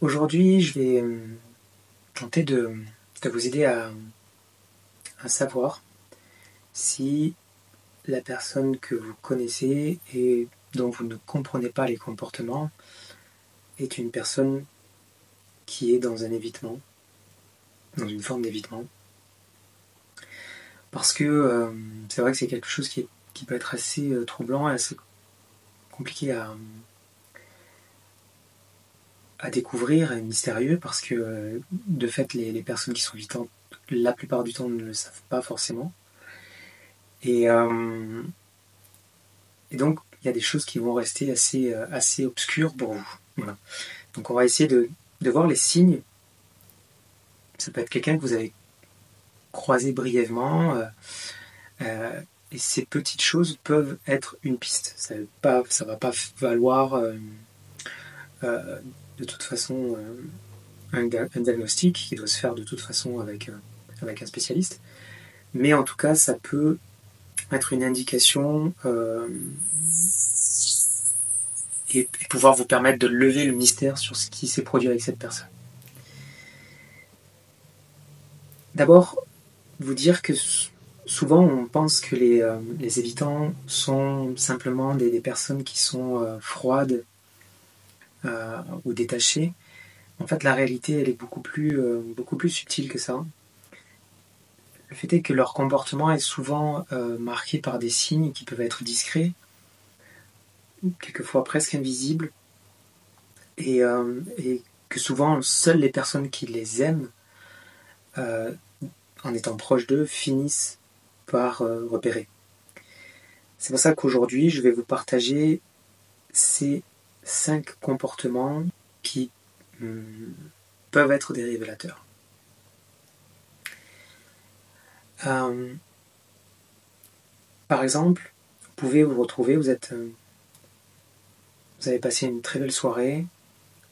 Aujourd'hui, je vais tenter de vous aider à savoir si la personne que vous connaissez et dont vous ne comprenez pas les comportements est une personne qui est dans un évitement, dans une forme d'évitement. Parce que c'est vrai que c'est quelque chose qui peut être assez troublant et assez compliqué à découvrir et mystérieux, parce que de fait les personnes qui sont évitantes la plupart du temps ne le savent pas forcément. Et donc il y a des choses qui vont rester assez obscures pour vous. Voilà. Donc on va essayer de voir les signes. Ça peut être quelqu'un que vous avez croisé brièvement, et ces petites choses peuvent être une piste. Ça va pas valoir de toute façon un diagnostic qui doit se faire de toute façon avec un spécialiste. Mais en tout cas, ça peut être une indication et pouvoir vous permettre de lever le mystère sur ce qui s'est produit avec cette personne. D'abord, vous dire que souvent on pense que les évitants sont simplement des personnes qui sont froides ou détachées. En fait, la réalité, elle est beaucoup plus subtile que ça. Le fait est que leur comportement est souvent marqué par des signes qui peuvent être discrets, quelquefois presque invisibles, et que souvent seules les personnes qui les aiment, en étant proches d'eux, finissent par repérer. C'est pour ça qu'aujourd'hui, je vais vous partager ces 5 comportements qui peuvent être des révélateurs. Par exemple, vous pouvez vous retrouver, vous avez passé une très belle soirée,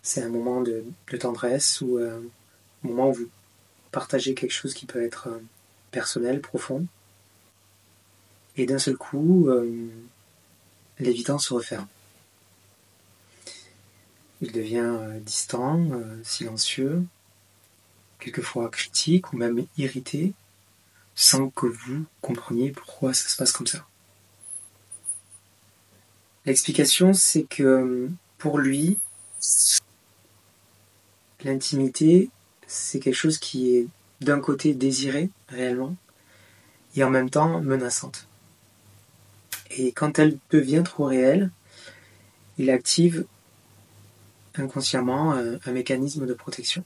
c'est un moment de tendresse ou un moment où vous partagez quelque chose qui peut être personnel, profond, et d'un seul coup, l'évitant se referme. Il devient distant, silencieux, quelquefois critique ou même irrité, sans que vous compreniez pourquoi ça se passe comme ça. L'explication, c'est que pour lui, l'intimité, c'est quelque chose qui est d'un côté désiré réellement et en même temps menaçante. Et quand elle devient trop réelle, il active inconsciemment un mécanisme de protection.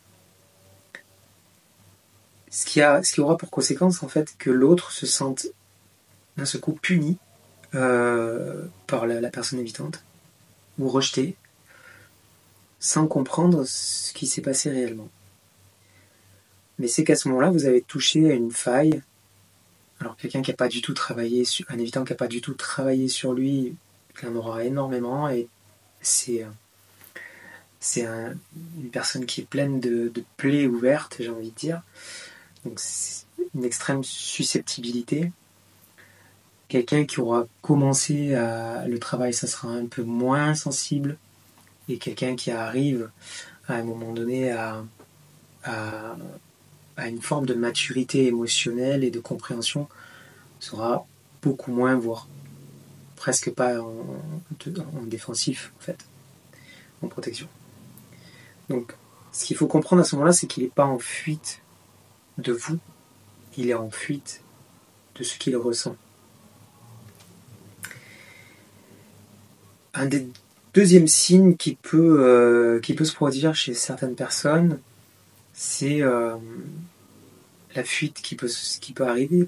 Ce qui aura pour conséquence en fait que l'autre se sente d'un seul coup puni par la personne évitante ou rejeté sans comprendre ce qui s'est passé réellement. Mais c'est qu'à ce moment-là, vous avez touché à une faille. Alors quelqu'un qui n'a pas du tout travaillé, un évitant qui n'a pas du tout travaillé sur lui, il en aura énormément, et c'est une personne qui est pleine de plaies ouvertes, j'ai envie de dire. Donc c'est une extrême susceptibilité. Quelqu'un qui aura commencé le travail, ça sera un peu moins sensible. Et quelqu'un qui arrive à un moment donné à une forme de maturité émotionnelle et de compréhension sera beaucoup moins, voire presque pas en défensif, en fait, en protection. Donc, ce qu'il faut comprendre à ce moment-là, c'est qu'il n'est pas en fuite de vous, il est en fuite de ce qu'il ressent. Un des deuxièmes signes qui peut se produire chez certaines personnes, c'est la fuite qui peut arriver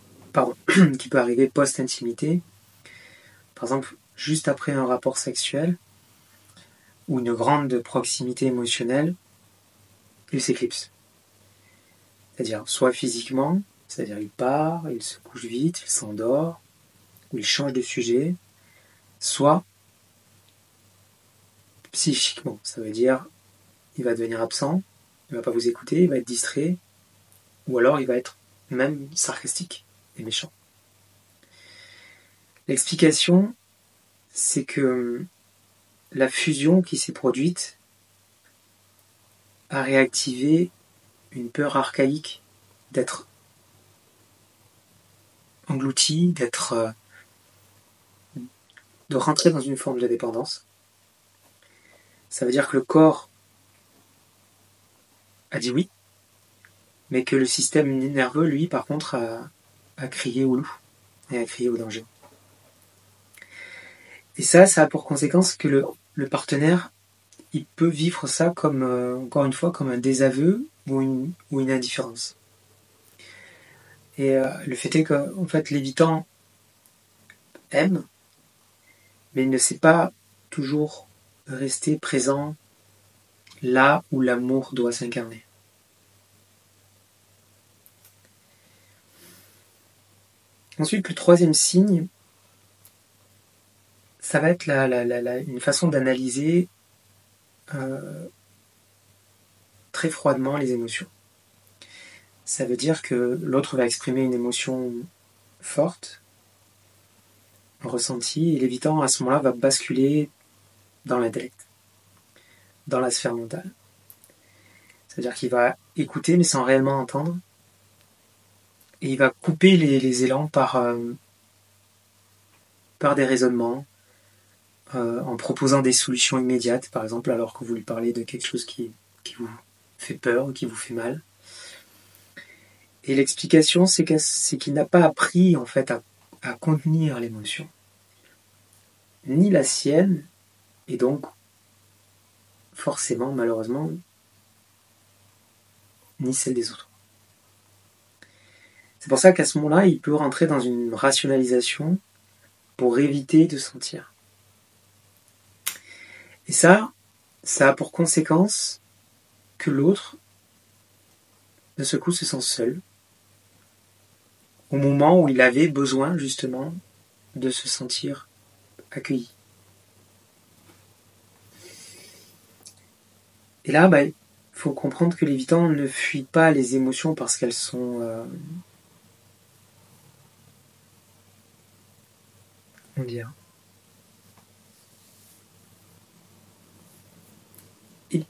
post-intimité. Par exemple, juste après un rapport sexuel ou une grande proximité émotionnelle, il s'éclipse. C'est-à-dire, soit physiquement, c'est-à-dire il part, il se couche vite, il s'endort, ou il change de sujet, soit psychiquement, ça veut dire il va devenir absent, il ne va pas vous écouter, il va être distrait, ou alors il va être même sarcastique et méchant. L'explication, c'est que la fusion qui s'est produite à réactiver une peur archaïque d'être englouti, de rentrer dans une forme de dépendance. Ça veut dire que le corps a dit oui, mais que le système nerveux, lui, par contre, a crié au loup et a crié au danger. Et ça a pour conséquence que le partenaire, il peut vivre ça comme, encore une fois, comme un désaveu ou une indifférence. Et le fait est qu'en fait, l'évitant aime, mais il ne sait pas toujours rester présent là où l'amour doit s'incarner. Ensuite, le troisième signe, ça va être une façon d'analyser très froidement les émotions. Ça veut dire que l'autre va exprimer une émotion forte, un ressenti, et l'évitant à ce moment-là va basculer dans l'intellect, dans la sphère mentale. C'est-à-dire qu'il va écouter mais sans réellement entendre, et il va couper les élans par des raisonnements, en proposant des solutions immédiates, par exemple, alors que vous lui parlez de quelque chose qui vous fait peur ou qui vous fait mal. Et l'explication, c'est qu'il n'a pas appris en fait à contenir l'émotion, ni la sienne, et donc forcément, malheureusement, ni celle des autres. C'est pour ça qu'à ce moment-là, il peut rentrer dans une rationalisation pour éviter de sentir. Et ça a pour conséquence que l'autre, de ce coup, se sent seul, au moment où il avait besoin, justement, de se sentir accueilli. Et là, il faut comprendre que l'évitant ne fuit pas les émotions parce qu'elles sont... comment dire ? Et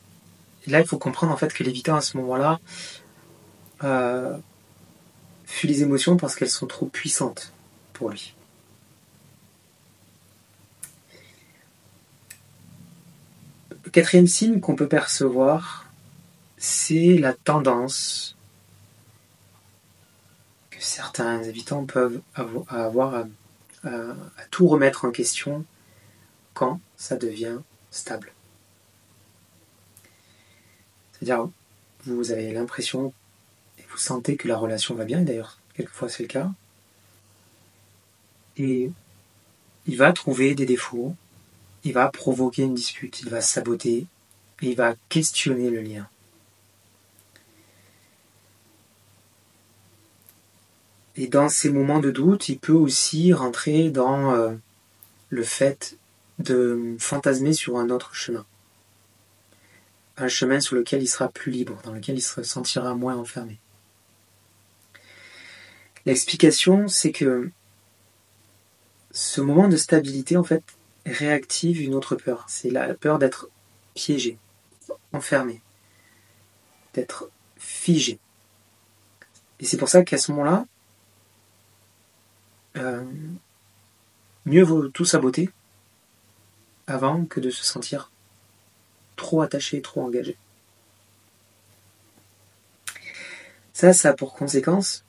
là, il faut comprendre en fait que l'évitant, à ce moment-là, fuit les émotions parce qu'elles sont trop puissantes pour lui. Le quatrième signe qu'on peut percevoir, c'est la tendance que certains évitants peuvent avoir à tout remettre en question quand ça devient stable. C'est-à-dire, vous avez l'impression et vous sentez que la relation va bien, et d'ailleurs, quelquefois c'est le cas, et il va trouver des défauts, il va provoquer une dispute, il va saboter, et il va questionner le lien. Et dans ces moments de doute, il peut aussi rentrer dans le fait de fantasmer sur un autre chemin. Un chemin sur lequel il sera plus libre, dans lequel il se sentira moins enfermé. L'explication, c'est que ce moment de stabilité, en fait, réactive une autre peur. C'est la peur d'être piégé, enfermé, d'être figé. Et c'est pour ça qu'à ce moment-là, mieux vaut tout saboter avant que de se sentir trop attaché, trop engagé. Ça a pour conséquence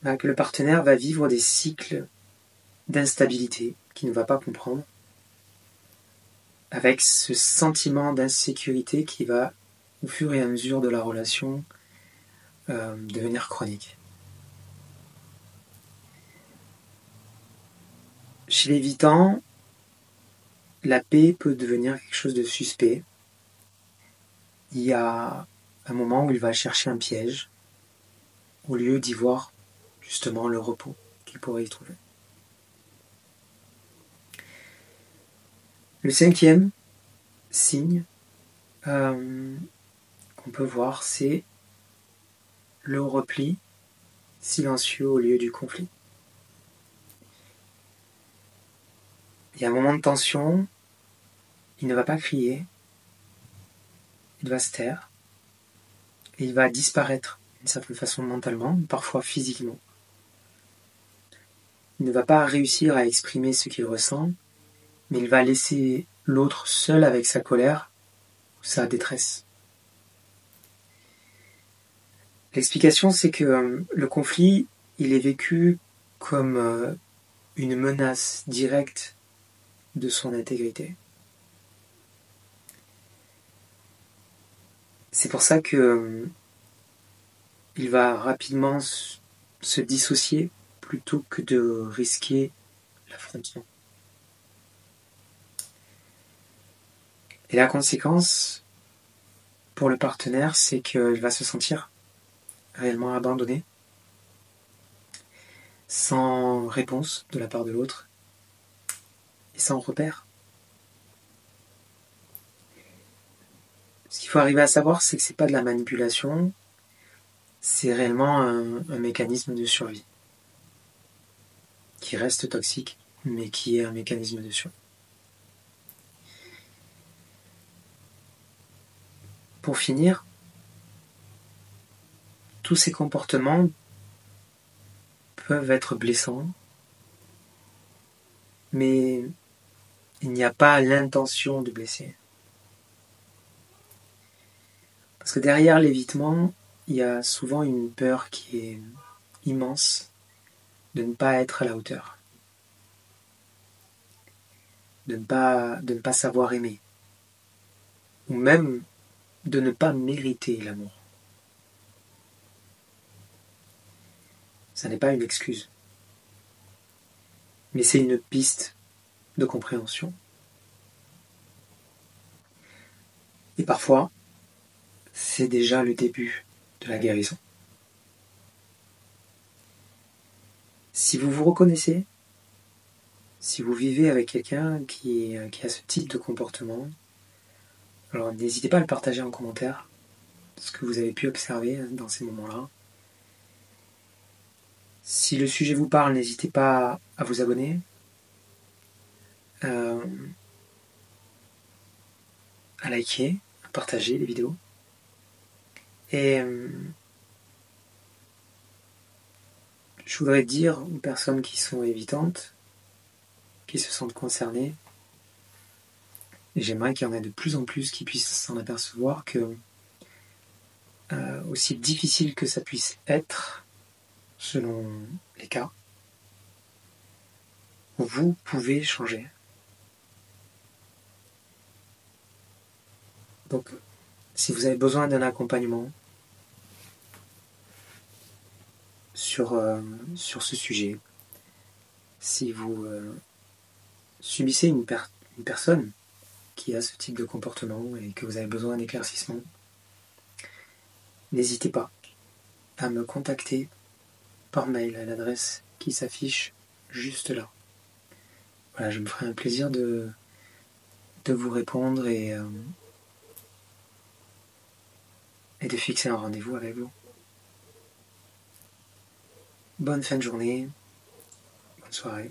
que le partenaire va vivre des cycles d'instabilité qu'il ne va pas comprendre, avec ce sentiment d'insécurité qui va, au fur et à mesure de la relation, devenir chronique. Chez l'évitant, la paix peut devenir quelque chose de suspect. Il y a un moment où il va chercher un piège, au lieu d'y voir justement le repos qu'il pourrait y trouver. Le cinquième signe qu'on peut voir, c'est le repli silencieux au lieu du conflit. Il y a un moment de tension, il ne va pas crier, il va se taire, et il va disparaître d'une certaine façon mentalement, parfois physiquement. Il ne va pas réussir à exprimer ce qu'il ressent, mais il va laisser l'autre seul avec sa colère ou sa détresse. L'explication, c'est que le conflit, il est vécu comme une menace directe de son intégrité. C'est pour ça que il va rapidement se dissocier plutôt que de risquer l'affrontement. Et la conséquence pour le partenaire, c'est qu'il va se sentir réellement abandonné, sans réponse de la part de l'autre et sans repère. Ce qu'il faut arriver à savoir, c'est que c'est pas de la manipulation, c'est réellement un mécanisme de survie qui reste toxique, mais qui est un mécanisme de survie. Pour finir, tous ces comportements peuvent être blessants, mais il n'y a pas l'intention de blesser. Parce que derrière l'évitement, il y a souvent une peur qui est immense de ne pas être à la hauteur, de ne pas savoir aimer, ou même de ne pas mériter l'amour. Ça n'est pas une excuse, mais c'est une piste de compréhension. Et parfois, c'est déjà le début de la guérison. Si vous vous reconnaissez, si vous vivez avec quelqu'un qui a ce type de comportement, alors n'hésitez pas à le partager en commentaire, ce que vous avez pu observer dans ces moments-là. Si le sujet vous parle, n'hésitez pas à vous abonner, à liker, à partager les vidéos. Et je voudrais dire aux personnes qui sont évitantes, qui se sentent concernées, et j'aimerais qu'il y en ait de plus en plus qui puissent s'en apercevoir que aussi difficile que ça puisse être, selon les cas, vous pouvez changer. Donc, si vous avez besoin d'un accompagnement sur ce sujet, si vous subissez une personne qui a ce type de comportement et que vous avez besoin d'éclaircissement, n'hésitez pas à me contacter par mail à l'adresse qui s'affiche juste là. Voilà, je me ferai un plaisir de vous répondre et de fixer un rendez-vous avec vous. Bonne fin de journée, bonne soirée.